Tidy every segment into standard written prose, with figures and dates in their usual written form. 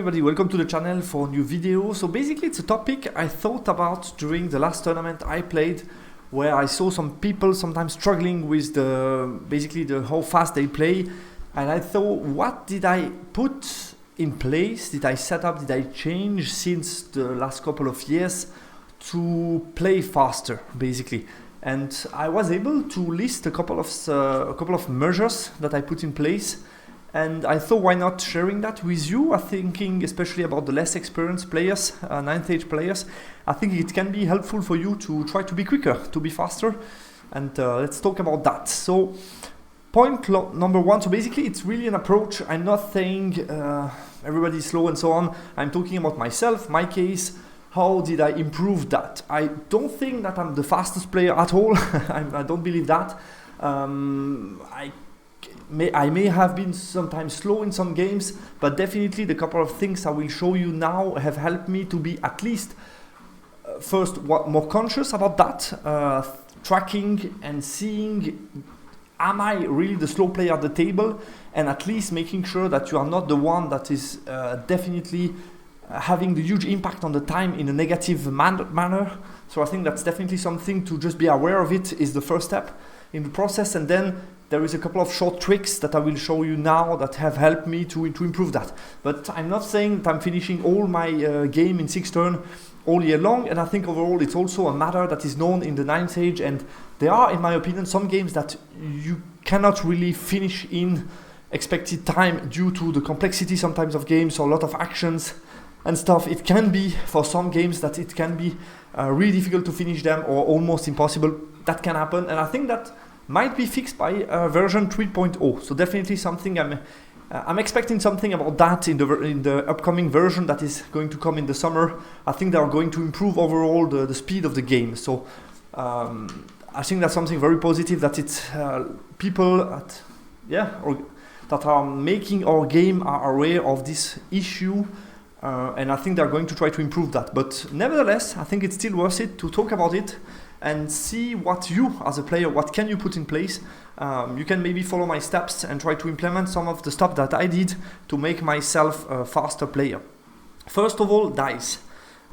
everybody, welcome to the channel for a new video. So basically it's a topic I thought about during the last tournament I played, where I saw some people sometimes struggling with the how fast they play, and I thought, what did I put in place, did I set up, did I change since the last couple of years to play faster basically. And I was able to list a couple of measures that I put in place. And I thought, why not sharing that with you? I'm thinking especially about the less experienced players, 9th age players. I think it can be helpful for you to try to be quicker, to be faster. And let's talk about that. So point number one, so basically it's really an approach. I'm not saying everybody's slow and so on. I'm talking about myself, my case. How did I improve that? I don't think that I'm the fastest player at all. I don't believe that. I may have been sometimes slow in some games, but definitely the couple of things I will show you now have helped me to be at least first more conscious about that, tracking and seeing, am I really the slow player at the table, and at least making sure that you are not the one that is definitely having the huge impact on the time in a negative manner. So I think that's definitely something to just be aware of. It is the first step in the process, and then there is a couple of short tricks that I will show you now that have helped me to improve that. But I'm not saying that I'm finishing all my game in 6 turns all year long, and I think overall it's also a matter that is known in the 9th age, and there are, in my opinion, some games that you cannot really finish in expected time due to the complexity sometimes of games or a lot of actions and stuff. It can be, for some games, that it can be really difficult to finish them or almost impossible. That can happen, and I think that might be fixed by version 3.0. So definitely something I'm expecting something about that in the upcoming version that is going to come in the summer. I think they are going to improve overall the speed of the game. So I think that's something very positive, that it's people that are making our game are aware of this issue. And I think they're going to try to improve that. But nevertheless, I think it's still worth it to talk about it and see what you, as a player, what can you put in place. You can maybe follow my steps and try to implement some of the stuff that I did to make myself a faster player. First of all, dice.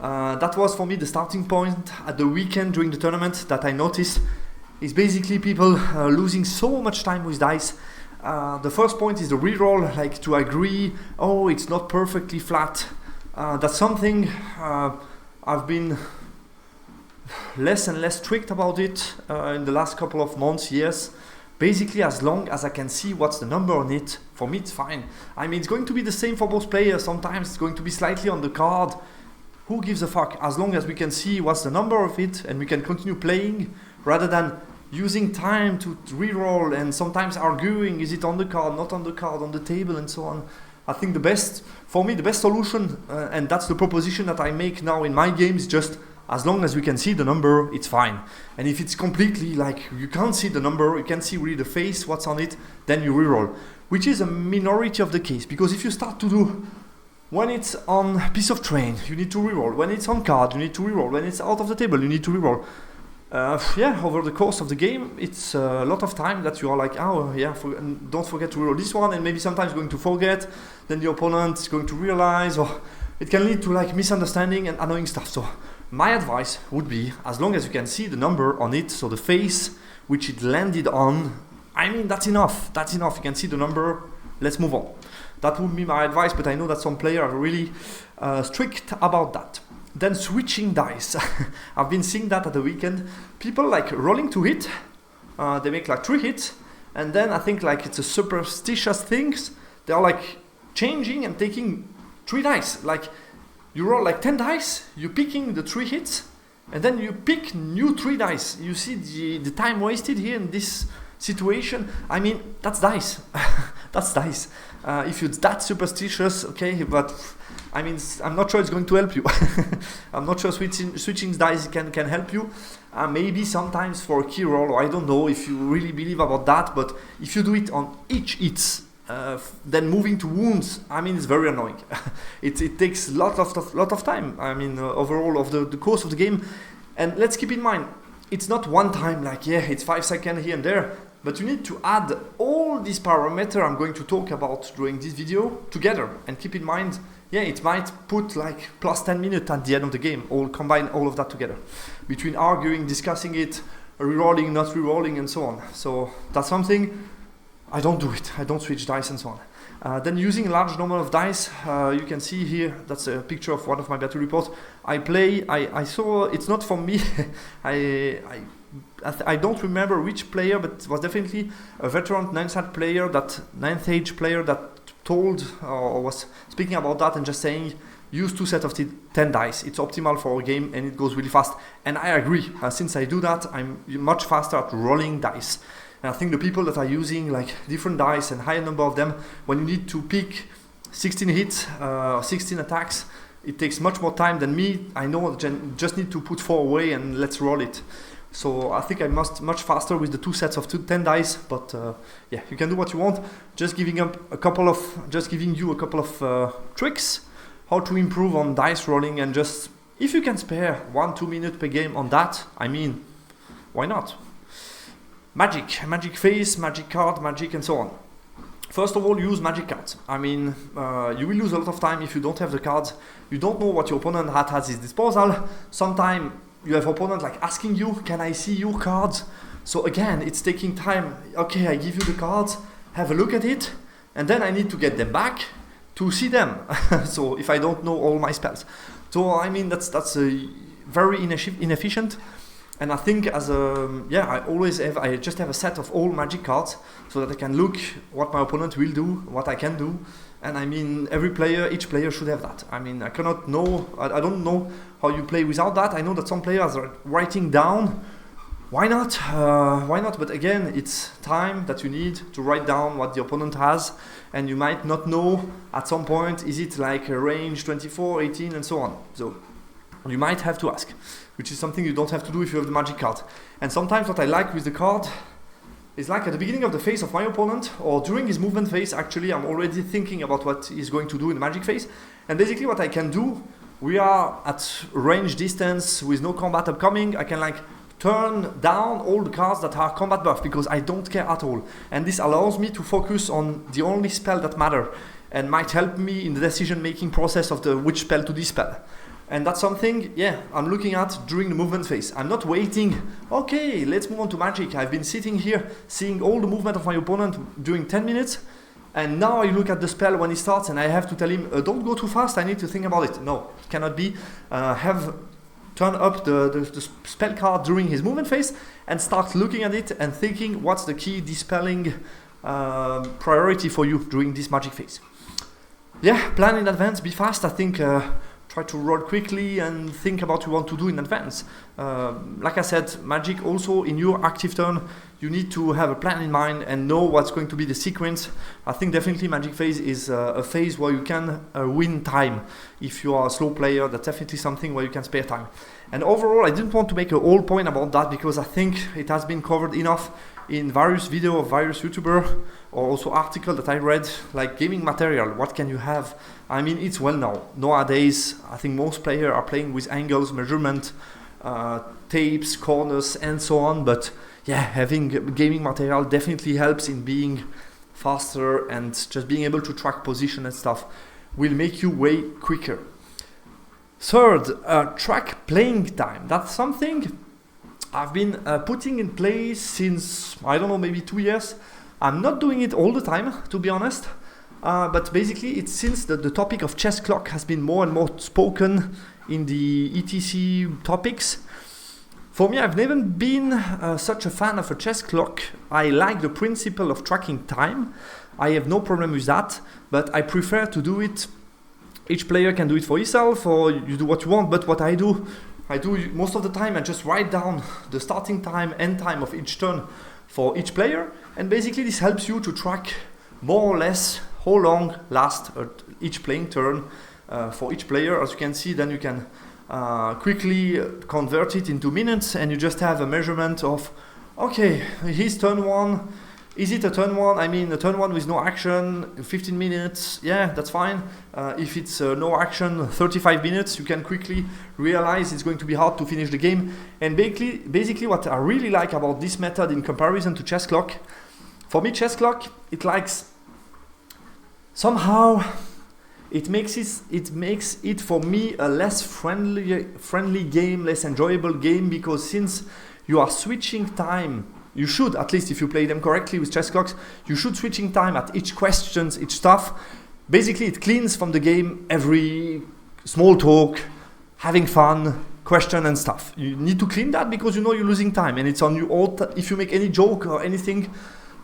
That was for me the starting point at the weekend during the tournament that I noticed is basically people losing so much time with dice. The first point is the reroll, like to agree, oh, it's not perfectly flat. That's something I've been less and less strict about it in the last couple of months, years. Basically, as long as I can see what's the number on it, for me it's fine. I mean, it's going to be the same for both players. Sometimes it's going to be slightly on the card. Who gives a fuck? As long as we can see what's the number of it and we can continue playing, rather than using time to reroll and sometimes arguing, is it on the card, not on the card, on the table, and so on. I think the best solution, and that's the proposition that I make now in my games, just as long as we can see the number, it's fine. And if it's completely like you can't see the number, you can't see really the face, what's on it, then you reroll, which is a minority of the case. Because if you start to do, when it's on a piece of train, you need to reroll. When it's on card, you need to reroll. When it's out of the table, you need to reroll. Over the course of the game, it's a lot of time that you are like, don't forget to reroll this one, and maybe sometimes going to forget, then the opponent is going to realize, or it can lead to like misunderstanding and annoying stuff. So my advice would be, as long as you can see the number on it, so the face which it landed on, I mean, that's enough. That's enough. You can see the number. Let's move on. That would be my advice, but I know that some players are really strict about that. Then switching dice. I've been seeing that at the weekend. People like rolling to hit. They make like 3 hits, and then I think like it's a superstitious things. They are like changing and taking 3 dice. Like you roll like 10 dice, you're picking the 3 hits, and then you pick new 3 dice. You see the time wasted here in this situation. I mean, that's dice. That's dice. If you're that superstitious, okay, but I mean, I'm not sure it's going to help you. I'm not sure switching dice can help you. Maybe sometimes for a key roll, or I don't know if you really believe about that, but if you do it on each hits, then moving to wounds, I mean, it's very annoying. It takes a lot of time. I mean, overall of the course of the game. And let's keep in mind, it's not one time like, it's 5 seconds here and there. But you need to add all these parameters I'm going to talk about during this video together. And keep in mind, yeah, it might put like plus 10 minutes at the end of the game, or combine all of that together, between arguing, discussing it, rerolling, not rerolling, and so on. So that's something I don't do it. I don't switch dice and so on. Then using a large number of dice, you can see here, that's a picture of one of my battle reports. I saw, it's not for me, I don't remember which player, but it was definitely a veteran 9th age player that told or was speaking about that and just saying, use 2 sets of 10 dice. It's optimal for a game and it goes really fast. And I agree. Since I do that, I'm much faster at rolling dice. And I think the people that are using like different dice and higher number of them, when you need to pick 16 hits, 16 attacks, it takes much more time than me. I know just need to put 4 away and let's roll it. So I think I'm much faster with the 2 sets of 10 dice, but yeah, you can do what you want. Just giving you a couple of tricks how to improve on dice rolling, and just if you can spare 1-2 minutes per game on that, I mean, why not? Magic phase, magic card, magic, and so on. First of all, use magic cards. I mean, you will lose a lot of time if you don't have the cards. You don't know what your opponent has at his disposal. Sometimes you have opponent like asking you, can I see your cards? So again, it's taking time. Okay, I give you the cards, have a look at it, and then I need to get them back to see them. So if I don't know all my spells. So I mean, that's very inefficient. And I think I just have a set of all magic cards so that I can look what my opponent will do, what I can do. And I mean, each player should have that. I mean, I don't know how you play without that. I know that some players are writing down. Why not? But again, it's time that you need to write down what the opponent has. And you might not know at some point, is it like a range 24, 18, and so on. So you might have to ask, which is something you don't have to do if you have the magic card. And sometimes what I like with the card is like at the beginning of the phase of my opponent, or during his movement phase, actually I'm already thinking about what he's going to do in the magic phase. And basically what I can do, we are at range distance with no combat upcoming, I can like turn down all the cards that are combat buff because I don't care at all. And this allows me to focus on the only spell that matter and might help me in the decision making process of which spell to dispel. And that's something, yeah, I'm looking at during the movement phase. I'm not waiting, okay, let's move on to magic. I've been sitting here seeing all the movement of my opponent during 10 minutes. And now I look at the spell when he starts and I have to tell him, don't go too fast, I need to think about it. No, it cannot be. Turn up the spell card during his movement phase and start looking at it and thinking what's the key dispelling priority for you during this magic phase. Yeah, plan in advance, be fast. I think try to roll quickly and think about what you want to do in advance. Like I said, magic also in your active turn, you need to have a plan in mind and know what's going to be the sequence. I think definitely magic phase is a phase where you can win time. If you are a slow player, that's definitely something where you can spare time. And overall, I didn't want to make a whole point about that because I think it has been covered enough in various videos of various YouTubers or also articles that I read, like gaming material. What can you have? I mean, it's well known. Nowadays, I think most players are playing with angles, measurement, tapes, corners, and so on. But yeah, having gaming material definitely helps in being faster, and just being able to track position and stuff will make you way quicker. Third, track playing time. That's something I've been putting in place since, I don't know, maybe 2 years. I'm not doing it all the time, to be honest. But basically, it's since the topic of chess clock has been more and more spoken in the ETC topics. For me, I've never been such a fan of a chess clock. I like the principle of tracking time. I have no problem with that, but I prefer to do it. Each player can do it for himself, or you do what you want. But what I do most of the time, I just write down the starting time, end time of each turn for each player. And basically, this helps you to track more or less how long lasts each playing turn for each player. As you can see, then you can quickly convert it into minutes, and you just have a measurement of, okay, his turn one. Is it a turn one? I mean, a turn one with no action, 15 minutes, yeah, that's fine. If it's no action, 35 minutes, you can quickly realize it's going to be hard to finish the game. And basically what I really like about this method in comparison to chess clock, for me, chess clock, it makes it for me a less friendly game, less enjoyable game, because since you are switching time, you should, at least if you play them correctly with chess clocks, you should switching time at each questions, each stuff. Basically, it cleans from the game every small talk, having fun, question and stuff. You need to clean that because you know you're losing time, and it's on you all. If you make any joke or anything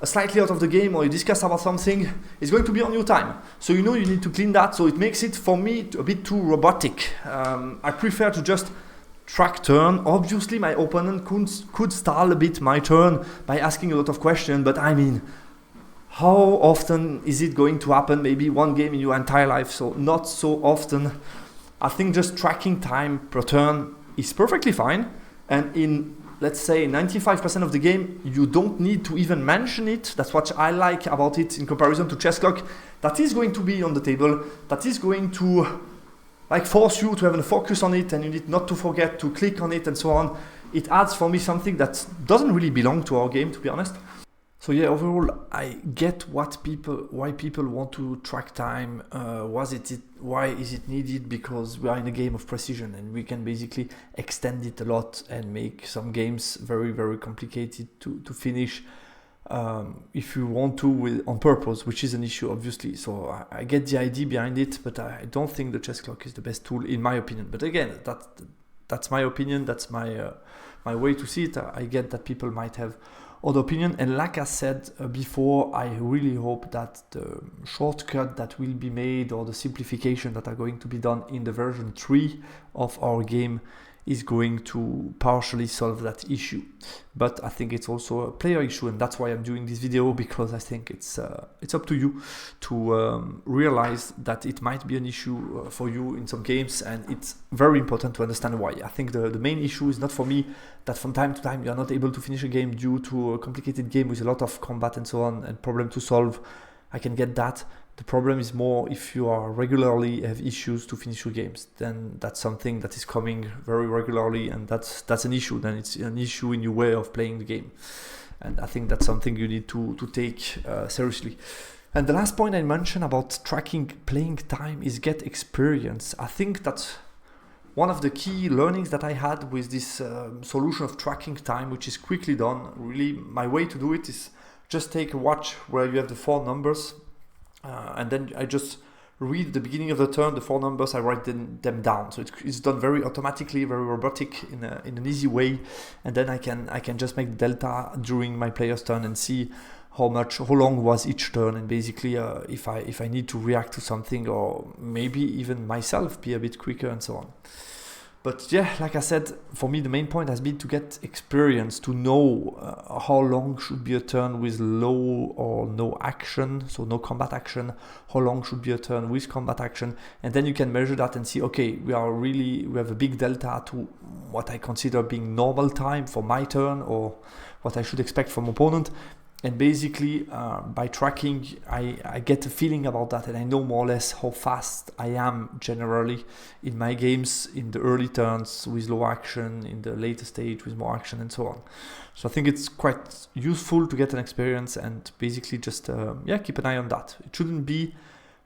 slightly out of the game, or you discuss about something, it's going to be on your time. So you know you need to clean that. So it makes it for me a bit too robotic. I prefer to just track turn. Obviously, my opponent could stall a bit my turn by asking a lot of questions, but I mean, how often is it going to happen? Maybe one game in your entire life, so not so often. I think just tracking time per turn is perfectly fine, and in, let's say, 95% of the game, you don't need to even mention it. That's what I like about it in comparison to chess clock. That is going to be on the table, that is going to like force you to have a focus on it, and you need not to forget to click on it and so on. It adds for me something that doesn't really belong to our game, to be honest. So yeah, overall, I get why people want to track time. Why is it needed? Because we are in a game of precision, and we can basically extend it a lot and make some games very, very complicated to finish if you want to on purpose, which is an issue, obviously. So I get the idea behind it, but I don't think the chess clock is the best tool, in my opinion. But again, that's my opinion. That's my way to see it. I get that people might have other opinion, and like I said before, I really hope that the shortcut that will be made, or the simplification that are going to be done in the version 3 of our game, is going to partially solve that issue. But I think it's also a player issue, and that's why I'm doing this video, because I think it's up to you to realize that it might be an issue for you in some games, and it's very important to understand why. I think the main issue is not for me that from time to time you are not able to finish a game due to a complicated game with a lot of combat and so on, and problem to solve. I can get that. The problem is more if you are regularly have issues to finish your games, then that's something that is coming very regularly, and that's an issue. Then it's an issue in your way of playing the game, and I think that's something you need to take seriously. And the last point I mentioned about tracking playing time is get experience. I think that's one of the key learnings that I had with this solution of tracking time, which is quickly done. Really, my way to do it is just take a watch where you have the 4 numbers. And then I just read the beginning of the turn, the 4 numbers, I write them down. So it's done very automatically, very robotic, in an easy way. And then I can just make the delta during my player's turn and see how long was each turn. And basically, if I need to react to something, or maybe even myself be a bit quicker and so on. But yeah, like I said, for me the main point has been to get experience, to know how long should be a turn with low or no action, so no combat action, how long should be a turn with combat action, and then you can measure that and see, okay, we have a big delta to what I consider being normal time for my turn, or what I should expect from opponent. And basically, by tracking, I get a feeling about that, and I know more or less how fast I am generally in my games, in the early turns with low action, in the later stage with more action, and so on. So I think it's quite useful to get an experience, and basically just keep an eye on that. It shouldn't be,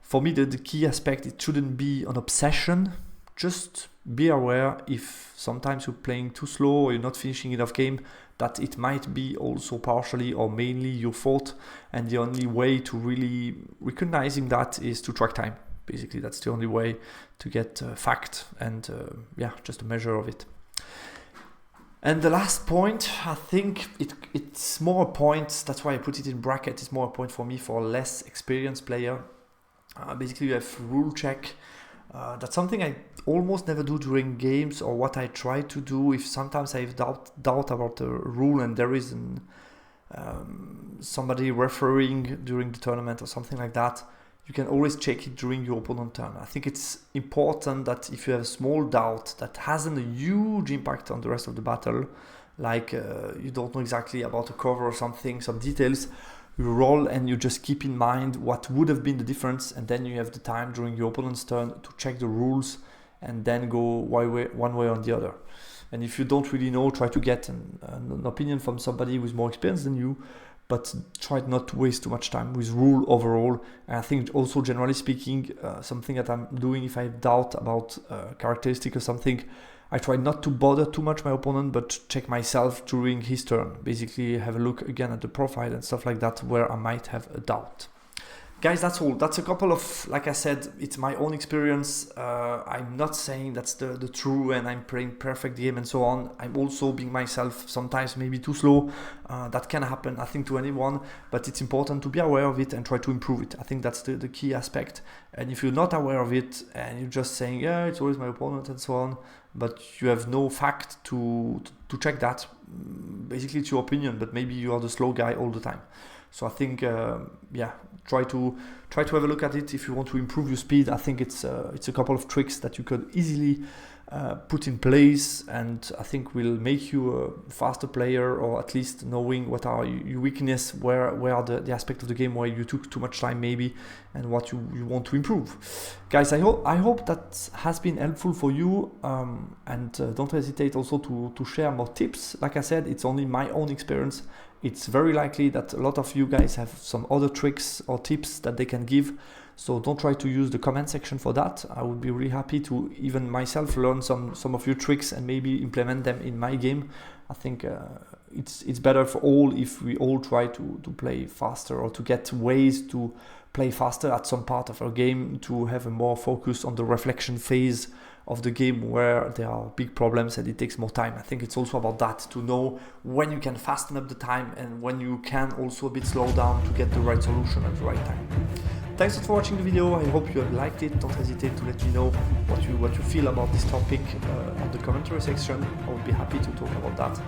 for me, the key aspect, it shouldn't be an obsession. Just be aware if sometimes you're playing too slow, or you're not finishing enough game, that it might be also partially or mainly your fault, and the only way to really recognizing that is to track time. Basically, that's the only way to get fact and just a measure of it. And the last point, I think it's more a point, that's why I put it in bracket, it's more a point for me for a less experienced player. Basically, you have rule check. That's something I almost never do during games, or what I try to do if sometimes I have doubt about the rule and there is somebody refereeing during the tournament or something like that. You can always check it during your opponent's turn. I think it's important that if you have a small doubt that hasn't a huge impact on the rest of the battle, like you don't know exactly about a cover or something, some details, you roll and you just keep in mind what would have been the difference, and then you have the time during your opponent's turn to check the rules and then go one way or the other. And if you don't really know, try to get an opinion from somebody who's more experienced than you. but try not to waste too much time with rule overall. And I think also, generally speaking, something that I'm doing if I have doubt about characteristic or something, I try not to bother too much my opponent, but check myself during his turn. Basically have a look again at the profile and stuff like that where I might have a doubt. Guys, that's all. That's a couple of, like I said, it's my own experience. I'm not saying that's the true and I'm playing perfect game and so on. I'm also being myself, sometimes maybe too slow. That can happen, I think, to anyone, but it's important to be aware of it and try to improve it. I think that's the key aspect. And if you're not aware of it and you're just saying, yeah, it's always my opponent and so on, but you have no fact to check that, basically it's your opinion, but maybe you are the slow guy all the time. So I think, yeah, try to have a look at it if you want to improve your speed. I think it's a couple of tricks that you could easily put in place, and I think will make you a faster player, or at least knowing what are your weakness, where are the aspect of the game where you took too much time maybe, and what you want to improve. Guys, I hope that has been helpful for you, and don't hesitate also to share more tips. Like I said, it's only my own experience. It's very likely that a lot of you guys have some other tricks or tips that they can give. So don't try to use the comment section for that. I would be really happy to even myself learn some of your tricks and maybe implement them in my game. I think it's better for all if we all try to play faster, or to get ways to play faster at some part of our game, to have a more focus on the reflection phase of the game where there are big problems and it takes more time. I think it's also about that, to know when you can fasten up the time and when you can also a bit slow down to get the right solution at the right time. Thanks for watching the video. I hope you have liked it. Don't hesitate to let me know what you feel about this topic on the commentary section. I would be happy to talk about that,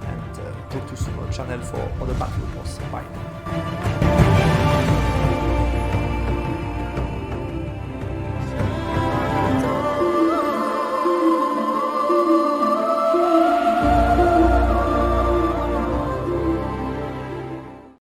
and talk to you soon on the channel for other battle reports. Bye.